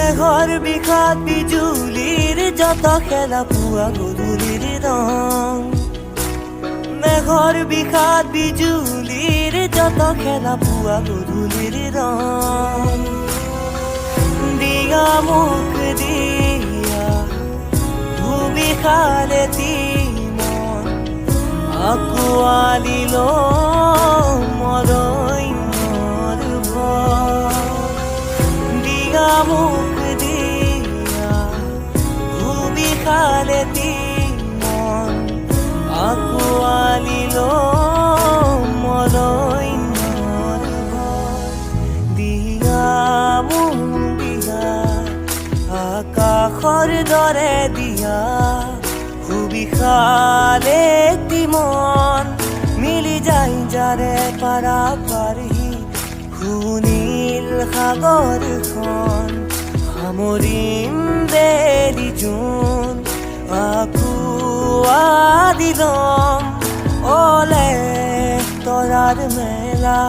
মেঘৰ বিষাদ বিজুলীৰ যত খেলা পুৱা গধূলিৰ ৰং মেঘৰ বিষাদ বিজুলীৰ যত খেলা পুৱা গধূলিৰ ৰং দিয়া মুখ দিয়া ভূমিখালে মন আঁকোৱালি লম মৰণ্যৰ ভৰ দিয়া মুখ দিয়া ভূমিখালে মন আঁকোৱালি লম মৰণ্যৰ ভৰ দিয়া মুখ দিয়া আকাশৰ দৰে দিয়া সুবিশালে মন মিলি যায় যাৰে পাৰা পাৰি সুনীল সাগৰখন সামৰিম বেলি জোন আঁকোৱালি ল'ম অলে তৰাৰ মেলা